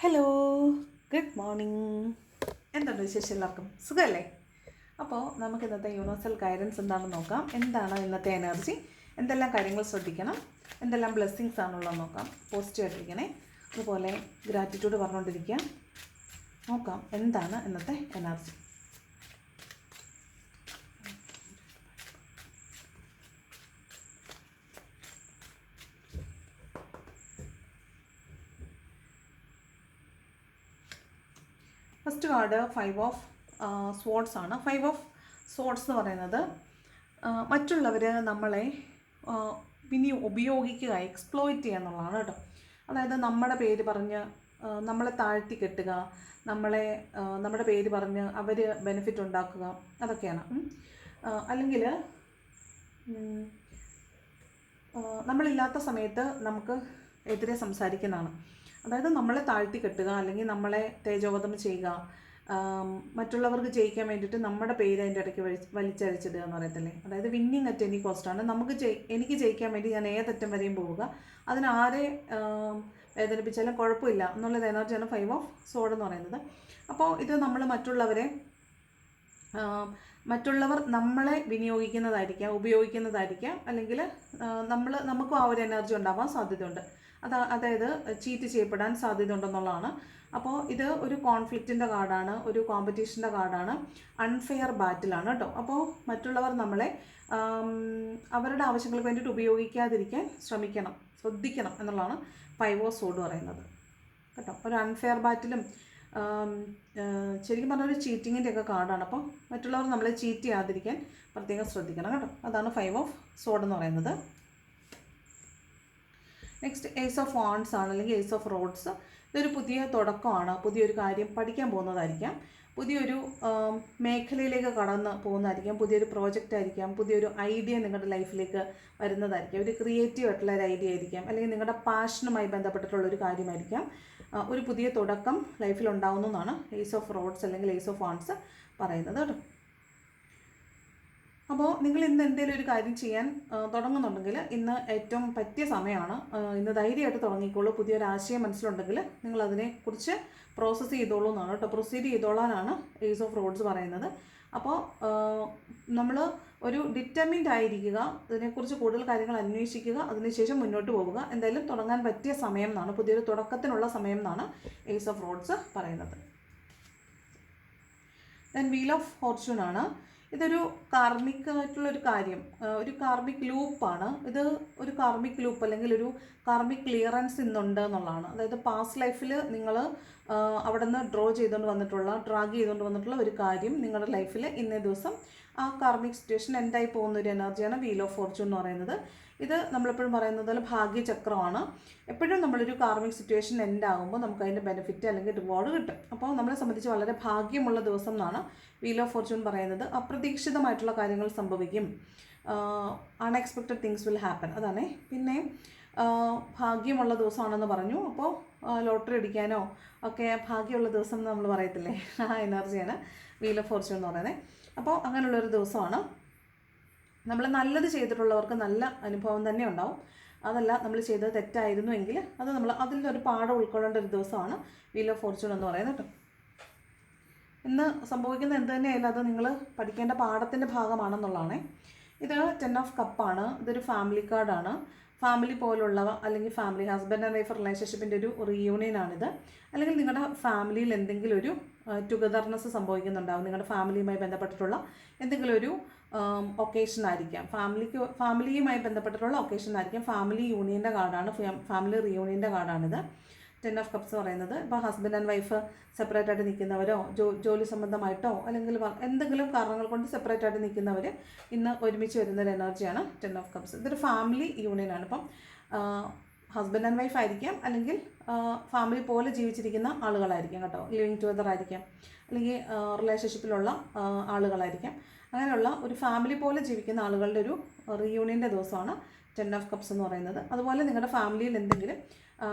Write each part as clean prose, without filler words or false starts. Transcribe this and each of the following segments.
Hello, good morning. എന്തുണ്ട് വിശേഷം? എല്ലാവർക്കും സുഖമല്ലേ? അപ്പോൾ നമുക്ക് ഇന്നത്തെ യൂണിവേഴ്സൽ ഗൈഡൻസ് എന്താണെന്ന് നോക്കാം. എന്താണ് ഇന്നത്തെ എനർജി, എന്തെല്ലാം കാര്യങ്ങൾ ശ്രദ്ധിക്കണം, എന്തെല്ലാം ബ്ലെസ്സിങ്സ് ആണുള്ളത് നോക്കാം. പോസിറ്റീവായിട്ടിരിക്കണേ. അതുപോലെ ഗ്രാറ്റിറ്റ്യൂഡ് പറഞ്ഞുകൊണ്ടിരിക്കുക. നോക്കാം എന്താണ് ഇന്നത്തെ energy. First card 5 of swords ആണ്. 5 ഓഫ് സ്വാർഡ്സ് എന്ന് പറയുന്നത് മറ്റുള്ളവർ നമ്മളെ ഉപയോഗിക്കുക, എക്സ്പ്ലോയിറ്റ് ചെയ്യുക എന്നുള്ളതാണ് കേട്ടോ. അതായത് നമ്മുടെ പേര് പറഞ്ഞ് നമ്മളെ താഴ്ത്തി കെട്ടുക, നമ്മുടെ പേര് പറഞ്ഞ് അവർ ബെനിഫിറ്റ് ഉണ്ടാക്കുക, അതൊക്കെയാണ്. അല്ലെങ്കിൽ നമ്മളില്ലാത്ത സമയത്ത് നമുക്ക് എതിരെ സംസാരിക്കുന്നതാണ്. അതായത് നമ്മളെ താഴ്ത്തി കെട്ടുക, അല്ലെങ്കിൽ നമ്മളെ തേജോവധം ചെയ്യുക, മറ്റുള്ളവർക്ക് ജയിക്കാൻ വേണ്ടിയിട്ട് നമ്മുടെ പേര് അതിൻ്റെ ഇടയ്ക്ക് വലിച്ചഴിച്ചിടുക എന്ന് പറയത്തില്ലേ. അതായത് വിന്നിങ് അറ്റ് എനി കോസ്റ്റാണ്. എനിക്ക് ജയിക്കാൻ വേണ്ടി ഞാൻ ഏതറ്റം വരെയും പോവുക, അതിനാരെ വേദനിപ്പിച്ചാലും കുഴപ്പമില്ല എന്നുള്ളത് എനർജിയാണ് 5 ഓഫ് സോഡ് എന്ന് പറയുന്നത്. അപ്പോൾ ഇത് നമ്മൾ മറ്റുള്ളവർ നമ്മളെ വിനിയോഗിക്കുന്നതായിരിക്കാം, ഉപയോഗിക്കുന്നതായിരിക്കാം, അല്ലെങ്കിൽ നമുക്കും ആ ഒരു എനർജി ഉണ്ടാവാൻ സാധ്യതയുണ്ട്. അതായത് ചീറ്റ് ചെയ്യപ്പെടാൻ സാധ്യത ഉണ്ടെന്നുള്ളതാണ്. അപ്പോൾ ഇത് ഒരു കോൺഫ്ലിക്റ്റിൻ്റെ കാർഡാണ്, ഒരു കോമ്പറ്റീഷൻ്റെ കാർഡാണ്, അൺഫെയർ ബാറ്റിലാണ് കേട്ടോ. അപ്പോൾ മറ്റുള്ളവർ നമ്മളെ അവരുടെ ആവശ്യങ്ങൾക്ക് വേണ്ടിയിട്ട് ഉപയോഗിക്കാതിരിക്കാൻ ശ്രദ്ധിക്കണം എന്നുള്ളതാണ് 5 ഓഫ് സോഡ് പറയുന്നത് കേട്ടോ. ഒരു അൺഫെയർ ബാറ്റിലും ശരിക്കും പറഞ്ഞ ഒരു ചീറ്റിങ്ങിൻ്റെ ഒക്കെ കാർഡാണ്. അപ്പോൾ മറ്റുള്ളവർ നമ്മളെ ചീറ്റ് ചെയ്യാതിരിക്കാൻ പ്രത്യേകം ശ്രദ്ധിക്കണം കേട്ടോ. അതാണ് 5 ഓഫ് സോഡ് എന്ന് പറയുന്നത്. നെക്സ്റ്റ് ഏസ് ഓഫ് വാണ്ട്സ് ആണ്, അല്ലെങ്കിൽ ഏസ് ഓഫ് റോഡ്സ്. ഇതൊരു പുതിയ തുടക്കമാണ്, പുതിയൊരു കാര്യം പഠിക്കാൻ പോകുന്നതായിരിക്കാം, പുതിയൊരു മേഖലയിലേക്ക് കടന്ന് പോകുന്നതായിരിക്കാം, പുതിയൊരു പ്രോജക്റ്റ് ആയിരിക്കാം, പുതിയൊരു ഐഡിയ നിങ്ങളുടെ ലൈഫിലേക്ക് വരുന്നതായിരിക്കാം, ഒരു ക്രിയേറ്റീവ് ആയിട്ടുള്ള ഒരു ഐഡിയ ആയിരിക്കാം, അല്ലെങ്കിൽ നിങ്ങളുടെ പാഷനുമായി ബന്ധപ്പെട്ടിട്ടുള്ളൊരു കാര്യമായിരിക്കാം. ഒരു പുതിയ തുടക്കം ലൈഫിൽ ഉണ്ടാവുന്നതാണ് ഏസ് ഓഫ് റോഡ്സ് അല്ലെങ്കിൽ ഏസ് ഓഫ് വാണ്ട്സ് പറയുന്നത് കേട്ടോ. അപ്പോൾ നിങ്ങൾ ഇന്ന് എന്തെങ്കിലും ഒരു കാര്യം ചെയ്യാൻ തുടങ്ങുന്നുണ്ടെങ്കിൽ ഇന്ന് ഏറ്റവും പറ്റിയ സമയമാണ്. ഇന്ന് ധൈര്യമായിട്ട് തുടങ്ങിക്കോളൂ. പുതിയൊരു ആശയം മനസ്സിലുണ്ടെങ്കിൽ നിങ്ങൾ അതിനെക്കുറിച്ച് പ്രോസസ്സ് ചെയ്തോളൂ എന്നാണ് കേട്ടോ. പ്രൊസീഡ് ചെയ്തോളാനാണ് ഏസ് ഓഫ് റോഡ്സ് പറയുന്നത്. അപ്പോൾ നമ്മൾ ഒരു ഡിറ്റർമിൻഡ് ആയിരിക്കുക, ഇതിനെക്കുറിച്ച് കൂടുതൽ കാര്യങ്ങൾ അന്വേഷിക്കുക, അതിനുശേഷം മുന്നോട്ട് പോവുക. എന്തായാലും തുടങ്ങാൻ പറ്റിയ സമയം എന്നാണ്, പുതിയൊരു തുടക്കത്തിനുള്ള സമയം എന്നാണ് ഏസ് ഓഫ് റോഡ്സ് പറയുന്നത്. ദെൻ വീൽ ഓഫ് ഫോർച്യൂൺ ആണ്. ഇതൊരു കാർമിക് ആയിട്ടുള്ളൊരു കാര്യം, ഒരു കാർമിക് ലൂപ്പാണ്. ഇത് ഒരു കാർമിക് ലൂപ്പ് അല്ലെങ്കിൽ ഒരു കാർമിക് ക്ലിയറൻസ് ഇന്നുണ്ട് എന്നുള്ളതാണ്. അതായത് പാസ്റ്റ് ലൈഫിൽ നിങ്ങൾ അവിടെ നിന്ന് ഡ്രാഗ് ചെയ്തുകൊണ്ട് വന്നിട്ടുള്ള ഒരു കാര്യം നിങ്ങളുടെ ലൈഫിൽ ഇന്നേ ദിവസം ആ കാർമിക് സിറ്റുവേഷൻ എൻഡായി പോകുന്ന ഒരു എനർജിയാണ് വീൽ ഓഫ് ഫോർച്യൂൺ എന്ന് പറയുന്നത്. ഇത് നമ്മളെപ്പോഴും പറയുന്നത് പോലെ ഭാഗ്യചക്രമാണ്. എപ്പോഴും നമ്മളൊരു കാർമിക് സിറ്റുവേഷൻ എൻഡാകുമ്പോൾ നമുക്ക് അതിൻ്റെ ബെനിഫിറ്റ് അല്ലെങ്കിൽ റിവാർഡ് കിട്ടും. അപ്പോൾ നമ്മളെ സംബന്ധിച്ച് വളരെ ഭാഗ്യമുള്ള ദിവസം എന്നാണ് വീൽ ഓഫ് ഫോർച്യൂൺ പറയുന്നത്. അപ്രതീക്ഷിതമായിട്ടുള്ള കാര്യങ്ങൾ സംഭവിക്കും, അൺഎക്സ്പെക്റ്റഡ് തിങ്സ് വിൽ ഹാപ്പൻ, അതാണ്. പിന്നെ ഭാഗ്യമുള്ള ദിവസമാണെന്ന് പറഞ്ഞു. അപ്പോൾ ലോട്ടറി അടിക്കാനോ ഒക്കെ ഭാഗ്യമുള്ള ദിവസം എന്ന് നമ്മൾ പറയത്തില്ലേ, ആ എനർജിയാണ് വീൽ ഓഫ് ഫോർച്യൂൺ എന്ന് പറയുന്നത്. അപ്പോൾ അങ്ങനെയുള്ളൊരു ദിവസമാണ്. നമ്മൾ നല്ലത് ചെയ്തിട്ടുള്ളവർക്ക് നല്ല അനുഭവം തന്നെ ഉണ്ടാവും. അതല്ല, നമ്മൾ ചെയ്തത് തെറ്റായിരുന്നു എങ്കിൽ അത് അതിലൊരു പാഠം ഉൾക്കൊള്ളേണ്ട ഒരു ദിവസമാണ് വീൽ ഓഫ് ഫോർച്യൂൺ എന്ന് പറയുന്നത് കേട്ടോ. ഇന്ന് സംഭവിക്കുന്ന എന്ത് തന്നെയായാലും അത് നിങ്ങൾ പഠിക്കേണ്ട പാഠത്തിൻ്റെ ഭാഗമാണെന്നുള്ളതാണ്. ഇത് 10 ഓഫ് കപ്പാണ്. ഇതൊരു ഫാമിലി കാർഡാണ്. ഫാമിലി പോലുള്ളവ, അല്ലെങ്കിൽ ഫാമിലി ഹസ്ബൻഡ് ആൻഡ് വൈഫ് റിലേഷൻഷിപ്പിൻ്റെ ഒരു റിയൂണിയനാണിത്. അല്ലെങ്കിൽ നിങ്ങളുടെ ഫാമിലിയിൽ എന്തെങ്കിലും ഒരു ടുഗദർനെസ് സംഭവിക്കുന്നുണ്ടാവും. നിങ്ങളുടെ ഫാമിലിയുമായി ബന്ധപ്പെട്ടിട്ടുള്ള എന്തെങ്കിലും ഒരു ഒക്കേഷൻ ആയിരിക്കാം, ഫാമിലിയുമായി ബന്ധപ്പെട്ടിട്ടുള്ള ഒക്കേഷൻ ആയിരിക്കാം. ഫാമിലി യൂണിയൻ്റെ കാർഡാണ്, ഫാമിലി റിയൂണിയൻ്റെ കാർഡാണിത് 10 ഓഫ് കപ്സ് പറയുന്നത്. ഇപ്പോൾ ഹസ്ബൻഡ് ആൻഡ് വൈഫ് സെപ്പറേറ്റ് ആയിട്ട് നിൽക്കുന്നവരോ, ജോലി സംബന്ധമായിട്ടോ അല്ലെങ്കിൽ എന്തെങ്കിലും കാരണങ്ങൾ കൊണ്ട് സെപ്പറേറ്റ് ആയിട്ട് നിൽക്കുന്നവർ ഇന്ന് ഒരുമിച്ച് വരുന്നൊരു എനർജിയാണ് 10 ഓഫ് കപ്സ്. ഇതൊരു ഫാമിലി യൂണിയനാണ്. ഇപ്പം ഹസ്ബൻഡ് ആൻഡ് വൈഫ് ആയിരിക്കാം, അല്ലെങ്കിൽ ഫാമിലി പോലെ ജീവിച്ചിരിക്കുന്ന ആളുകളായിരിക്കാം കേട്ടോ, ലിവിങ് ടുഗദർ ആയിരിക്കാം, അല്ലെങ്കിൽ റിലേഷൻഷിപ്പിലുള്ള ആളുകളായിരിക്കാം. അങ്ങനെയുള്ള ഒരു ഫാമിലി പോലെ ജീവിക്കുന്ന ആളുകളുടെ ഒരു റിയൂണിയൻ്റെ ദിവസമാണ് 10 ഓഫ് കപ്സ് എന്ന് പറയുന്നത്. അതുപോലെ നിങ്ങളുടെ ഫാമിലിയിൽ എന്തെങ്കിലും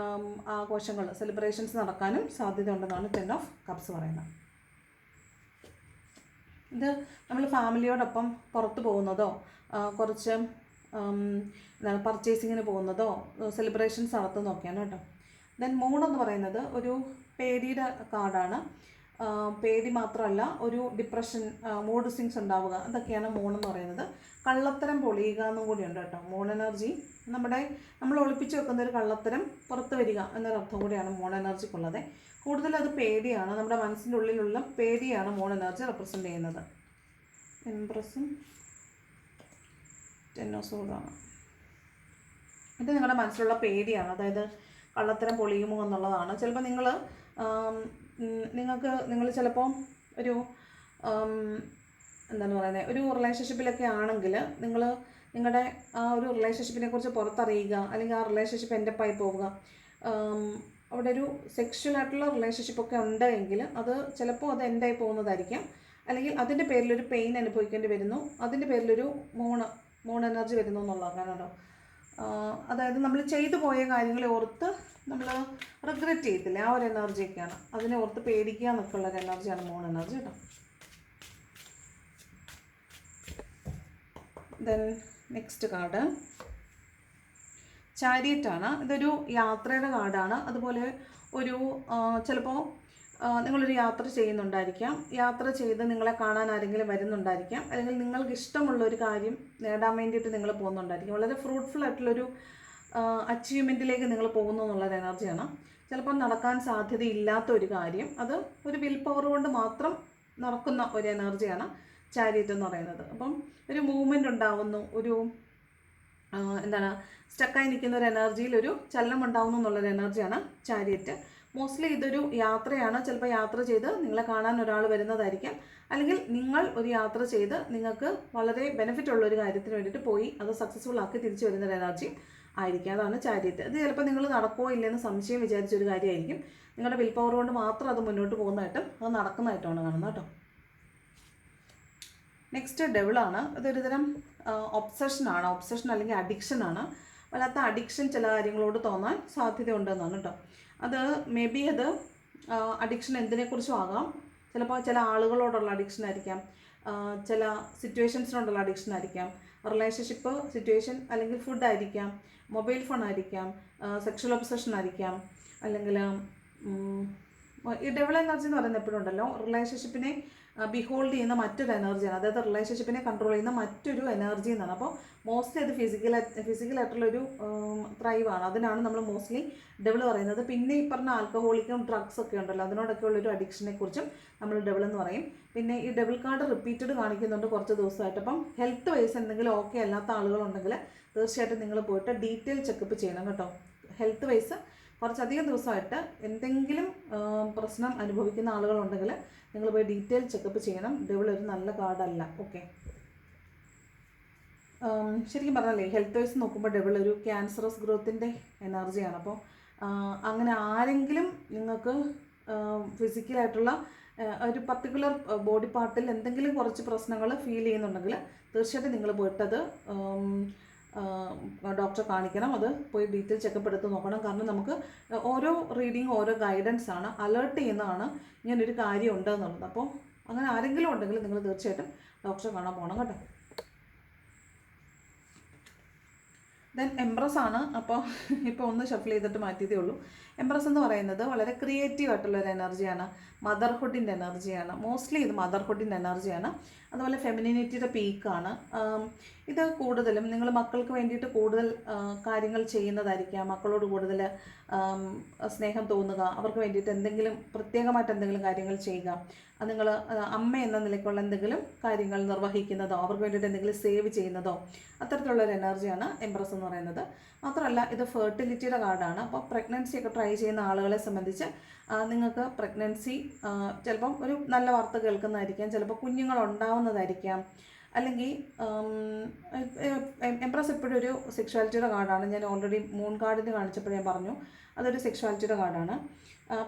ആഘോഷങ്ങൾ, സെലിബ്രേഷൻസ് നടക്കാനും സാധ്യത ഉണ്ടെന്നാണ് 10 ഓഫ് കപ്സ് പറയുന്നത്. ഇത് നമ്മൾ ഫാമിലിയോടൊപ്പം പുറത്ത് പോകുന്നതോ, കുറച്ച് പർച്ചേസിങ്ങിന് പോകുന്നതോ, സെലിബ്രേഷൻസ് നടത്തുന്നതൊക്കെയാണ് കേട്ടോ. ദെൻ മൂൺ എന്ന് പറയുന്നത് ഒരു പേടിയുടെ കാർഡാണ്. പേടി മാത്രമല്ല, ഒരു ഡിപ്രഷൻ, മൂഡ് സ്വിങ്സ് ഉണ്ടാവുക, അതൊക്കെയാണ് മൂണെന്ന് പറയുന്നത്. കള്ളത്തരം പൊളിയുക എന്നും കൂടിയുണ്ട് കേട്ടോ. മൂൺ എനർജി നമ്മൾ ഒളിപ്പിച്ച് വെക്കുന്ന ഒരു കള്ളത്തരം പുറത്ത് വരിക എന്നൊരർത്ഥം കൂടിയാണ് മൂൺ എനർജിക്കുള്ളത്. കൂടുതൽ അത് പേടിയാണ്, നമ്മുടെ മനസ്സിൻ്റെ ഉള്ളിലുള്ള പേടിയാണ് മൂൺ എനർജി റെപ്രസെൻ്റ് ചെയ്യുന്നത്. എംപ്രസും 10 ഓഫ് സോഡാണ്. ഇത് നിങ്ങളുടെ മനസ്സിലുള്ള പേടിയാണ്, അതായത് കള്ളത്തരം പൊളിയുമോ എന്നുള്ളതാണ്. ചിലപ്പോൾ നിങ്ങൾ ചിലപ്പോൾ ഒരു എന്താണ് പറയുന്നത്, ഒരു റിലേഷൻഷിപ്പിലൊക്കെ ആണെങ്കിൽ നിങ്ങളുടെ ആ ഒരു റിലേഷൻഷിപ്പിനെ കുറിച്ച് പുറത്തറിയുക, അല്ലെങ്കിൽ ആ റിലേഷൻഷിപ്പ് എൻഡപ്പായി പോവുക. അവിടെ ഒരു സെക്ഷുവലായിട്ടുള്ള റിലേഷൻഷിപ്പൊക്കെ ഉണ്ടെങ്കിൽ അത് ചിലപ്പോൾ അത് എൻഡായി പോകുന്നതായിരിക്കാം, അല്ലെങ്കിൽ അതിൻ്റെ പേരിലൊരു പെയിൻ അനുഭവിക്കേണ്ടി വരുന്നു, അതിൻ്റെ പേരിലൊരു മൂൺ എനർജി വരുന്നു എന്നുള്ളതാണ് കേട്ടോ. അതായത് നമ്മൾ ചെയ്തു പോയ കാര്യങ്ങളെ ഓർത്ത് നമ്മൾ റിഗ്രറ്റ് ചെയ്യത്തില്ലേ, ആ ഒരു എനർജിയൊക്കെയാണ്. അതിനെ ഓർത്ത് പേടിക്കുക എന്നൊക്കെ ഉള്ളൊരു എനർജിയാണ് മൂൺ എനർജി കേട്ടോ. ദെൻ നെക്സ്റ്റ് കാർഡ് ചാരിയറ്റാണ്. ഇതൊരു യാത്രയുടെ കാർഡാണ്. അതുപോലെ ചിലപ്പോൾ നിങ്ങളൊരു യാത്ര ചെയ്യുന്നുണ്ടായിരിക്കാം, യാത്ര ചെയ്ത് നിങ്ങളെ കാണാൻ ആരെങ്കിലും വരുന്നുണ്ടായിരിക്കാം, അല്ലെങ്കിൽ നിങ്ങൾക്ക് ഇഷ്ടമുള്ള ഒരു കാര്യം നേടാൻ വേണ്ടിയിട്ട് നിങ്ങൾ പോകുന്നുണ്ടായിരിക്കും. വളരെ ഫ്രൂട്ട്ഫുൾ ആയിട്ടുള്ളൊരു അച്ചീവ്മെൻറ്റിലേക്ക് നിങ്ങൾ പോകുന്നു എന്നുള്ളൊരു എനർജിയാണ്. ചിലപ്പോൾ നടക്കാൻ സാധ്യതയില്ലാത്ത ഒരു കാര്യം അത് ഒരു വിൽ പവർ കൊണ്ട് മാത്രം നടക്കുന്ന ഒരു എനർജിയാണ് ചാരിയറ്റ് എന്ന് പറയുന്നത്. അപ്പം ഒരു മൂവ്മെൻ്റ് ഉണ്ടാവുന്നു, സ്റ്റക്കായി നിൽക്കുന്ന ഒരു എനർജിയിൽ ഒരു ചലനം ഉണ്ടാവുന്നു എന്നുള്ളൊരു എനർജിയാണ് ചാരിയറ്റ്. മോസ്റ്റ്ലി ഇതൊരു യാത്രയാണ്. ചിലപ്പോൾ യാത്ര ചെയ്ത് നിങ്ങളെ കാണാൻ ഒരാൾ വരുന്നതായിരിക്കാം, അല്ലെങ്കിൽ നിങ്ങൾ ഒരു യാത്ര ചെയ്ത് നിങ്ങൾക്ക് വളരെ ബെനിഫിറ്റ് ഉള്ള ഒരു കാര്യത്തിന് വേണ്ടിയിട്ട് പോയി അത് സക്സസ്ഫുൾ ആക്കി തിരിച്ചു വരുന്നൊരു എനർജി ആയിരിക്കും. അതാണ് ചാരിയറ്റ്. ഇത് ചിലപ്പോൾ നിങ്ങൾ നടക്കുമോ ഇല്ലെന്ന് സംശയം വിചാരിച്ചൊരു കാര്യമായിരിക്കും. നിങ്ങളുടെ വിൽ പവർ കൊണ്ട് മാത്രം അത് മുന്നോട്ട് പോകുന്നതായിട്ടും അത് നടക്കുന്നതായിട്ടുമാണ് കാണുന്നത് കേട്ടോ. നെക്സ്റ്റ് ഡെവിളാണ്. ഇതൊരു തരം ഒബ്സഷനാണ്, ഒബ്സഷൻ അല്ലെങ്കിൽ അഡിക്ഷനാണ്. വല്ലാത്ത അഡിക്ഷൻ ചില കാര്യങ്ങളോട് തോന്നാൻ സാധ്യതയുണ്ടെന്നാണ് കേട്ടോ. അത് മേ ബി അത് അഡിക്ഷൻ എന്തിനെക്കുറിച്ചും ആകാം. ചിലപ്പോൾ ചില ആളുകളോടുള്ള അഡിക്ഷൻ ആയിരിക്കാം, ചില സിറ്റുവേഷൻസിനോടുള്ള അഡിക്ഷൻ ആയിരിക്കാം, റിലേഷൻഷിപ്പ് സിറ്റുവേഷൻ അല്ലെങ്കിൽ ഫുഡ് ആയിരിക്കാം, മൊബൈൽ ഫോൺ ആയിരിക്കാം, സെക്ഷൽ ഒബ്സഷൻ ആയിരിക്കാം, അല്ലെങ്കിൽ ഈ ഡെവിൾ എനർജി എന്ന് പറയുന്നത് എപ്പോഴും ഉണ്ടല്ലോ റിലേഷൻഷിപ്പിനെ ബിഹോൾഡ് ചെയ്യുന്ന മറ്റൊരു എനർജിയാണ്, അതായത് റിലേഷൻഷിപ്പിനെ കൺട്രോൾ ചെയ്യുന്ന മറ്റൊരു എനർജി എന്നാണ്. അപ്പോൾ മോസ്റ്റ്ലി അത് ഫിസിക്കലായിട്ടുള്ളൊരു ത്രൈവാണ്, അതിനാണ് നമ്മൾ മോസ്റ്റ്ലി ഡെവിൾ പറയുന്നത്. പിന്നെ ഈ പറഞ്ഞ ആൽക്കഹോളിക്കും ഡ്രഗ്സ് ഒക്കെ ഉണ്ടല്ലോ, അതിനോടൊക്കെ ഉള്ളൊരു അഡിക്ഷനെ കുറിച്ചും നമ്മൾ ഡെവിൾ എന്ന് പറയും. പിന്നെ ഈ ഡെവിൾ കാർഡ് റിപ്പീറ്റഡ് കാണിക്കുന്നുണ്ട് കുറച്ച് ദിവസമായിട്ട്. അപ്പം ഹെൽത്ത് വൈസ് എന്തെങ്കിലും ഓക്കെ അല്ലാത്ത ആളുകളുണ്ടെങ്കിൽ തീർച്ചയായിട്ടും നിങ്ങൾ പോയിട്ട് ഡീറ്റെയിൽ ചെക്കപ്പ് ചെയ്യണം കേട്ടോ. ഹെൽത്ത് വൈസ് കുറച്ചധികം ദിവസമായിട്ട് എന്തെങ്കിലും പ്രശ്നം അനുഭവിക്കുന്ന ആളുകളുണ്ടെങ്കിൽ നിങ്ങൾ പോയി ഡീറ്റെയിൽ ചെക്കപ്പ് ചെയ്യണം. ഡെവിൾ ഒരു നല്ല കാർഡല്ല. ഓക്കെ, ശരിക്കും പറഞ്ഞാലേ ഹെൽത്ത് വൈസ് നോക്കുമ്പോൾ ഡെവിൾ ഒരു ക്യാൻസറസ് ഗ്രോത്തിൻ്റെ എനർജിയാണ്. അപ്പോൾ അങ്ങനെ ആരെങ്കിലും നിങ്ങൾക്ക് ഫിസിക്കലായിട്ടുള്ള ഒരു പർട്ടിക്കുലർ ബോഡി പാർട്ടിൽ എന്തെങ്കിലും കുറച്ച് പ്രശ്നങ്ങൾ ഫീൽ ചെയ്യുന്നുണ്ടെങ്കിൽ തീർച്ചയായിട്ടും നിങ്ങൾ പോയിട്ടത് ഡോക്ടറെ കാണിക്കണം. അത് പോയി ഡീറ്റെയിൽ ചെക്കപ്പ് എടുത്ത് നോക്കണം. കാരണം നമുക്ക് ഓരോ റീഡിങ് ഓരോ ഗൈഡൻസ് ആണ്, അലേർട്ട് ചെയ്യുന്നതാണ് ഇങ്ങനൊരു കാര്യം ഉണ്ടെന്നുള്ളത്. അപ്പോൾ അങ്ങനെ ആരെങ്കിലും ഉണ്ടെങ്കിൽ നിങ്ങൾ തീർച്ചയായിട്ടും ഡോക്ടറെ കാണാൻ പോകണം കേട്ടോ. ദെൻ എംപ്രസ് ആണ്. ഇപ്പോൾ ഒന്ന് ഷഫിൾ ചെയ്തിട്ട് മാറ്റിയതേ ഉള്ളൂ. എംപ്രസ് എന്ന് പറയുന്നത് വളരെ ക്രിയേറ്റീവ് ആയിട്ടുള്ളൊരു എനർജിയാണ്, മദർഹുഡിൻ്റെ എനർജിയാണ്. മോസ്റ്റ്ലി ഇത് മദർഹുഡിൻ്റെ എനർജിയാണ്. അതുപോലെ ഫെമിനിനിറ്റിയുടെ പീക്കാണ്. ഇത് കൂടുതലും നിങ്ങൾ മക്കൾക്ക് വേണ്ടിയിട്ട് കൂടുതൽ കാര്യങ്ങൾ ചെയ്യുന്നതായിരിക്കാം, മക്കളോട് കൂടുതൽ സ്നേഹം തോന്നുക, അവർക്ക് വേണ്ടിയിട്ട് എന്തെങ്കിലും പ്രത്യേകമായിട്ട് എന്തെങ്കിലും കാര്യങ്ങൾ ചെയ്യുക, നിങ്ങൾ അമ്മ എന്ന നിലയ്ക്കുള്ള എന്തെങ്കിലും കാര്യങ്ങൾ നിർവഹിക്കുന്നതോ അവർക്ക് വേണ്ടിയിട്ട് എന്തെങ്കിലും സേവ് ചെയ്യുന്നതോ അത്തരത്തിലുള്ളൊരു എനർജിയാണ് എംപ്രസ് എന്ന് പറയുന്നത്. മാത്രമല്ല ഇത് ഫെർട്ടിലിറ്റിയുടെ കാർഡാണ്. അപ്പോൾ പ്രഗ്നൻസി ഒക്കെ ട്രൈ ചെയ്യുന്ന ആളുകളെ സംബന്ധിച്ച് നിങ്ങൾക്ക് പ്രഗ്നൻസി ചിലപ്പം ഒരു നല്ല വാർത്ത കേൾക്കുന്നതായിരിക്കാം, ചിലപ്പോൾ കുഞ്ഞുങ്ങൾ ഉണ്ടാവുന്നതായിരിക്കാം, അല്ലെങ്കിൽ എംപ്രസ് എപ്പോഴും ഒരു സെക്ഷുവാലിറ്റിയുടെ കാർഡാണ്. ഞാൻ ഓൾറെഡി മൂൺ കാർഡിന് കാണിച്ചപ്പോൾ ഞാൻ പറഞ്ഞു അതൊരു സെക്ഷുവാലിറ്റിയുടെ കാർഡാണ്.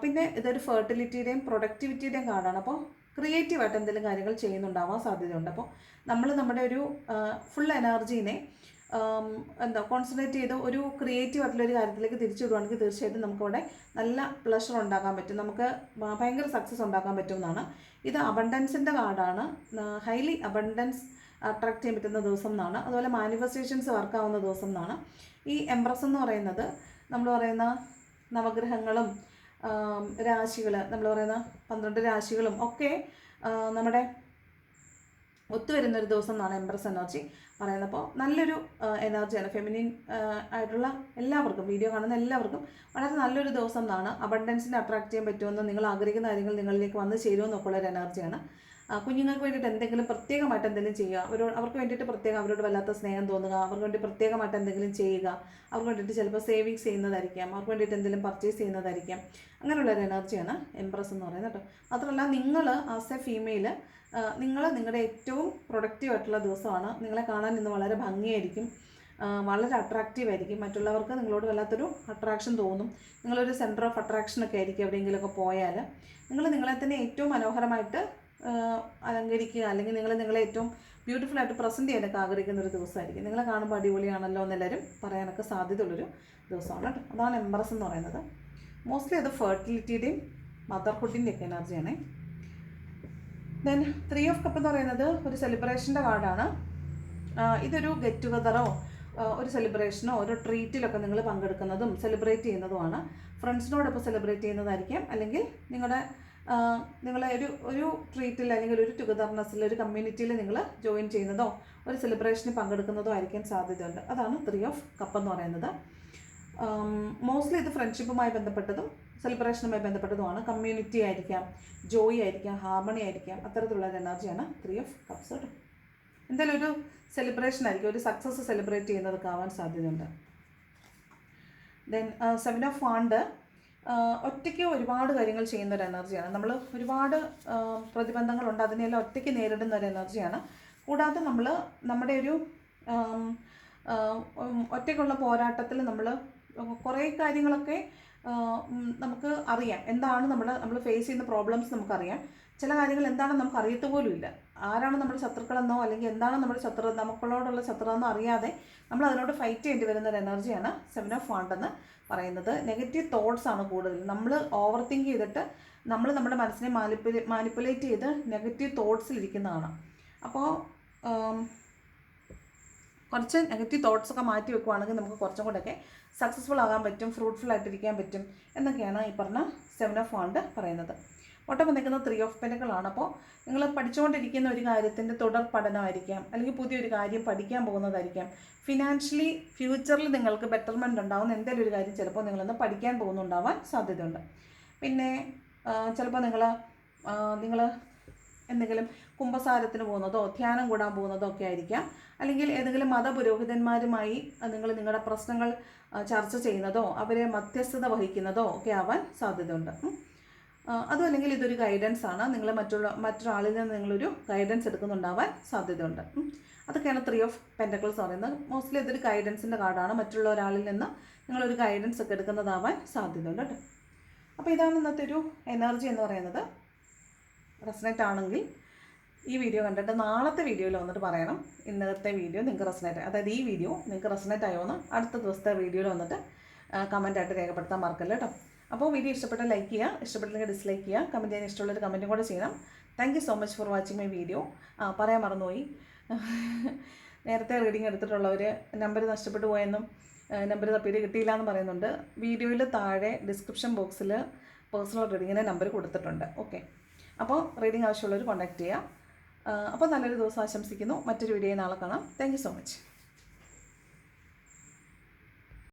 പിന്നെ ഇതൊരു ഫെർട്ടിലിറ്റിയുടെയും പ്രൊഡക്ടിവിറ്റിയുടെയും കാർഡാണ്. അപ്പോൾ ക്രിയേറ്റീവായിട്ട് എന്തെങ്കിലും കാര്യങ്ങൾ ചെയ്യുന്നുണ്ടാവാൻ സാധ്യതയുണ്ട്. അപ്പോൾ നമ്മൾ നമ്മുടെ ഒരു ഫുൾ എനർജീനെ കോൺസെൻട്രേറ്റ് ചെയ്ത് ഒരു ക്രിയേറ്റീവ് ആയിട്ടുള്ളൊരു കാര്യത്തിലേക്ക് തിരിച്ചു വിടുവാണെങ്കിൽ തീർച്ചയായിട്ടും നമുക്കവിടെ നല്ല പ്ലഷർ ഉണ്ടാക്കാൻ പറ്റും, നമുക്ക് ഭയങ്കര സക്സസ് ഉണ്ടാക്കാൻ പറ്റുമെന്നാണ്. ഇത് അബണ്ടൻസിൻ്റെ കാർഡാണ്. ഹൈലി അബണ്ടൻസ് അട്രാക്ട് ചെയ്യാൻ പറ്റുന്ന ദിവസം എന്നാണ്. അതുപോലെ മാനിഫെസ്റ്റേഷൻസ് വർക്കാവുന്ന ദിവസം എന്നാണ്. ഈ എംപ്രസ് എന്ന് പറയുന്നത് നമ്മൾ പറയുന്ന നവഗ്രഹങ്ങളും രാശികൾ, നമ്മൾ പറയുന്ന 12 രാശികളും ഒക്കെ നമ്മുടെ ഒത്തുവരുന്നൊരു ദിവസം എന്നാണ് എംപ്രസ് എനർജി പറയുന്നത്. അപ്പോൾ നല്ലൊരു എനർജിയാണ്. ഫെമിനിൻ ആയിട്ടുള്ള എല്ലാവർക്കും, വീഡിയോ കാണുന്ന എല്ലാവർക്കും വളരെ നല്ലൊരു ദിവസം എന്നാണ്. അബണ്ടൻസിനെ അട്രാക്ട് ചെയ്യാൻ പറ്റുമെന്ന്, നിങ്ങൾ ആഗ്രഹിക്കുന്ന കാര്യങ്ങൾ നിങ്ങളിലേക്ക് വന്ന് ചേരുമെന്നൊക്കെ ഉള്ളൊരു എനർജിയാണ്. കുഞ്ഞുങ്ങൾക്ക് വേണ്ടിയിട്ട് എന്തെങ്കിലും പ്രത്യേകമായിട്ട് എന്തെങ്കിലും ചെയ്യുക, അവർക്ക് വേണ്ടിയിട്ട് പ്രത്യേകം അവരോട് വല്ലാത്ത സ്നേഹം തോന്നുക, അവർക്ക് വേണ്ടി പ്രത്യേകമായിട്ട് എന്തെങ്കിലും ചെയ്യുക, അവർക്ക് വേണ്ടിയിട്ട് ചിലപ്പോൾ സേവിങ്സ് ചെയ്യുന്നതായിരിക്കാം, അവർക്ക് വേണ്ടിയിട്ട് എന്തെങ്കിലും പർച്ചേസ് ചെയ്യുന്നതായിരിക്കാം. അങ്ങനെയുള്ളൊരു എനർജിയാണ് എംപ്രസ് എന്ന് പറയുന്നത് കേട്ടോ. മാത്രമല്ല നിങ്ങൾ ആസ് എ ഫീമെയിൽ നിങ്ങൾ നിങ്ങളുടെ ഏറ്റവും പ്രൊഡക്റ്റീവ് ആയിട്ടുള്ള ദിവസമാണ്. നിങ്ങളെ കാണാൻ ഇന്ന് വളരെ ഭംഗിയായിരിക്കും, വളരെ അട്രാക്റ്റീവ് ആയിരിക്കും. മറ്റുള്ളവർക്ക് നിങ്ങളോട് വല്ലാത്തൊരു അട്രാക്ഷൻ തോന്നും. നിങ്ങളൊരു സെൻറ്റർ ഓഫ് അട്രാക്ഷനൊക്കെ ആയിരിക്കും എവിടെയെങ്കിലുമൊക്കെ പോയാൽ. നിങ്ങൾ നിങ്ങളെ തന്നെ ഏറ്റവും മനോഹരമായിട്ട് അലങ്കരിക്കുക, അല്ലെങ്കിൽ നിങ്ങളെ ഏറ്റവും ബ്യൂട്ടിഫുൾ ആയിട്ട് പ്രസൻറ്റ് ചെയ്യാനൊക്കെ ആഗ്രഹിക്കുന്ന ഒരു ദിവസമായിരിക്കും. നിങ്ങളെ കാണുമ്പോൾ അടിപൊളിയാണല്ലോ എന്നെല്ലാവരും പറയാനൊക്കെ സാധ്യതയുള്ളൊരു ദിവസമാണ് കേട്ടോ. അതാണ് എംപ്രസ് എന്ന് പറയുന്നത്. മോസ്റ്റ്ലി അത് ഫെർട്ടിലിറ്റിയുടെയും മദർഹുഡിൻ്റെയൊക്കെ എനർജിയാണ്. ദെൻ 3 ഓഫ് കപ്പ് എന്ന് പറയുന്നത് ഒരു സെലിബ്രേഷൻ്റെ കാർഡാണ്. ഇതൊരു ഗെറ്റ് ടുഗദറോ ഒരു സെലിബ്രേഷനോ ഒരു ട്രീറ്റിലൊക്കെ നിങ്ങൾ പങ്കെടുക്കുന്നതും സെലിബ്രേറ്റ് ചെയ്യുന്നതുമാണ്. ഫ്രണ്ട്സിനോടൊപ്പം സെലിബ്രേറ്റ് ചെയ്യുന്നതായിരിക്കാം, അല്ലെങ്കിൽ നിങ്ങളെ ഒരു ട്രീറ്റിൽ അല്ലെങ്കിൽ ഒരു ടുഗദർനെസ്സിൽ ഒരു കമ്മ്യൂണിറ്റിയിൽ നിങ്ങൾ ജോയിൻ ചെയ്യുന്നതോ ഒരു സെലിബ്രേഷനിൽ പങ്കെടുക്കുന്നതോ ആയിരിക്കാൻ സാധ്യതയുണ്ട്. അതാണ് 3 ഓഫ് കപ്പ് എന്ന് പറയുന്നത്. മോസ്റ്റ്ലി ഇത് ഫ്രണ്ട്ഷിപ്പുമായി ബന്ധപ്പെട്ടതും സെലിബ്രേഷനുമായി ബന്ധപ്പെട്ടതുമാണ്. കമ്മ്യൂണിറ്റി ആയിരിക്കാം, ജോയ് ആയിരിക്കാം, ഹാർമണി ആയിരിക്കാം, അത്തരത്തിലുള്ള ഒരു എനർജിയാണ് 3 ഓഫ് കപ്സ് കേട്ടോ. എന്തായാലും ഒരു സെലിബ്രേഷൻ ആയിരിക്കും, ഒരു സക്സസ് സെലിബ്രേറ്റ് ചെയ്യുന്നതൊക്കെ ആവാൻ സാധ്യതയുണ്ട്. ദെൻ 7 ഓഫ് വാണ്ട് ഒറ്റയ്ക്ക് ഒരുപാട് കാര്യങ്ങൾ ചെയ്യുന്ന ഒരു എനർജിയാണ്. നമ്മൾ ഒരുപാട് പ്രതിബന്ധങ്ങളുണ്ട്, അതിനെല്ലാം ഒറ്റയ്ക്ക് നേരിടുന്ന ഒരു എനർജിയാണ്. കൂടാതെ നമ്മുടെ ഒരു ഒറ്റയ്ക്കുള്ള പോരാട്ടത്തിൽ നമ്മൾ കുറേ കാര്യങ്ങളൊക്കെ നമുക്ക് അറിയാം. എന്താണ് നമ്മൾ ഫേസ് ചെയ്യുന്ന പ്രോബ്ലംസ് നമുക്കറിയാം. ചില കാര്യങ്ങൾ എന്താണെന്ന് നമുക്ക് അറിയത്ത് പോലും ഇല്ല. ആരാണ് നമ്മുടെ ശത്രുക്കളെന്നോ അല്ലെങ്കിൽ എന്താണ് നമ്മുടെ നമുക്കുള്ളോടുള്ള ശത്രുവെന്നോ അറിയാതെ നമ്മൾ അതിനോട് ഫൈറ്റ് ചെയ്യേണ്ടി വരുന്ന ഒരു എനർജിയാണ് 7 ഓഫ് വാണ്ട് എന്ന് പറയുന്നത്. നെഗറ്റീവ് തോട്ട്സ് ആണ് കൂടുതൽ. നമ്മൾ ഓവർ തിങ്ക് ചെയ്തിട്ട് നമ്മുടെ മനസ്സിനെ മാനിപ്പുലേറ്റ് ചെയ്ത് നെഗറ്റീവ് തോട്ട്സിലിരിക്കുന്നതാണ്. അപ്പോൾ കുറച്ച് നെഗറ്റീവ് തോട്ട്സൊക്കെ മാറ്റി വെക്കുവാണെങ്കിൽ നമുക്ക് കുറച്ചും കൂടെയൊക്കെ സക്സസ്ഫുൾ ആകാൻ പറ്റും, ഫ്രൂട്ട്ഫുൾ ആയിട്ടിരിക്കാൻ പറ്റും എന്നൊക്കെയാണ് ഈ പറഞ്ഞ 7 ഓഫ് വാണ്ട് പറയുന്നത്. ഒട്ടം വന്നിരിക്കുന്ന 3 ഓഫ് പെൻറ്റക്കിളാണ്. അപ്പോൾ നിങ്ങൾ പഠിച്ചുകൊണ്ടിരിക്കുന്ന ഒരു കാര്യത്തിൻ്റെ തുടർ പഠനമായിരിക്കാം, അല്ലെങ്കിൽ പുതിയൊരു കാര്യം പഠിക്കാൻ പോകുന്നതായിരിക്കാം. ഫിനാൻഷ്യലി ഫ്യൂച്ചറിൽ നിങ്ങൾക്ക് ബെറ്റർമെൻറ്റ് ഉണ്ടാകുന്ന എന്തെങ്കിലും ഒരു കാര്യം ചിലപ്പോൾ നിങ്ങളൊന്ന് പഠിക്കാൻ പോകുന്നുണ്ടാവാൻ സാധ്യതയുണ്ട്. പിന്നെ ചിലപ്പോൾ നിങ്ങൾ എന്തെങ്കിലും കുംഭസാരത്തിന് പോകുന്നതോ ധ്യാനം കൂടാൻ പോകുന്നതോ ഒക്കെ ആയിരിക്കാം. അല്ലെങ്കിൽ ഏതെങ്കിലും മതപുരോഹിതന്മാരുമായി നിങ്ങൾ നിങ്ങളുടെ പ്രശ്നങ്ങൾ ചർച്ച ചെയ്യുന്നതോ അവരെ മധ്യസ്ഥത വഹിക്കുന്നതോ ഒക്കെ ആവാൻ സാധ്യതയുണ്ട്. അതും അല്ലെങ്കിൽ ഇതൊരു ഗൈഡൻസ് ആണ്. നിങ്ങൾ മറ്റൊരാളിൽ നിന്ന് നിങ്ങളൊരു ഗൈഡൻസ് എടുക്കുന്നുണ്ടാവാൻ സാധ്യതയുണ്ട്. അതൊക്കെയാണ് 3 ഓഫ് പെൻറ്റക്കിൾസ് പറയുന്നത്. മോസ്റ്റ്ലി ഇതൊരു ഗൈഡൻസിൻ്റെ കാർഡാണ്. മറ്റുള്ള ഒരാളിൽ നിന്ന് നിങ്ങളൊരു ഗൈഡൻസ് ഒക്കെ എടുക്കുന്നതാവാൻ സാധ്യതയുണ്ട് കേട്ടോ. അപ്പോൾ ഇതാണ് ഇന്നത്തെ ഒരു എനർജി എന്ന് പറയുന്നത്. റെസനേറ്റ് ആണെങ്കിൽ ഈ വീഡിയോ കണ്ടിട്ട് നാളത്തെ വീഡിയോയിൽ വന്നിട്ട് പറയണം ഇന്നത്തെ വീഡിയോ നിങ്ങൾക്ക് റെസനേറ്റ്, അതായത് ഈ വീഡിയോ നിങ്ങൾക്ക് റെസനേറ്റ് ആയോ എന്ന് അടുത്ത ദിവസത്തെ വീഡിയോയിൽ വന്നിട്ട് കമൻറ്റായിട്ട് രേഖപ്പെടുത്താൻ മറക്കല്ല കേട്ടോ. അപ്പോൾ വീഡിയോ ഇഷ്ടപ്പെട്ടാൽ ലൈക്ക് ചെയ്യുക, ഇഷ്ടപ്പെട്ടില്ലെങ്കിൽ ഡിസ്ലൈക്ക് ചെയ്യുക, കമൻറ്റ് ചെയ്യാൻ ഇഷ്ടമുള്ളൊരു കമൻറ്റും കൂടെ ചെയ്യണം. Thank you so much for watching my video. പറയാൻ മറന്നുപോയി, നേരത്തെ റീഡിങ് എടുത്തിട്ടുള്ളവർ നമ്പർ നഷ്ടപ്പെട്ടു പോയെന്നും നമ്പർ തപ്പിയിട്ട് കിട്ടിയില്ല എന്ന് പറയുന്നുണ്ട്. വീഡിയോയിൽ താഴെ ഡിസ്ക്രിപ്ഷൻ ബോക്സിൽ പേഴ്സണൽ റീഡിങ്ങിൻ്റെ നമ്പർ കൊടുത്തിട്ടുണ്ട്. ഓക്കെ, അപ്പോൾ റീഡിങ് ആവശ്യമുള്ളവർ കോൺടാക്റ്റ് ചെയ്യുക. അപ്പോൾ നല്ലൊരു ദിവസം ആശംസിക്കുന്നു. മറ്റൊരു വീഡിയോയിൽ നാളെ കാണാം. Thank you so much.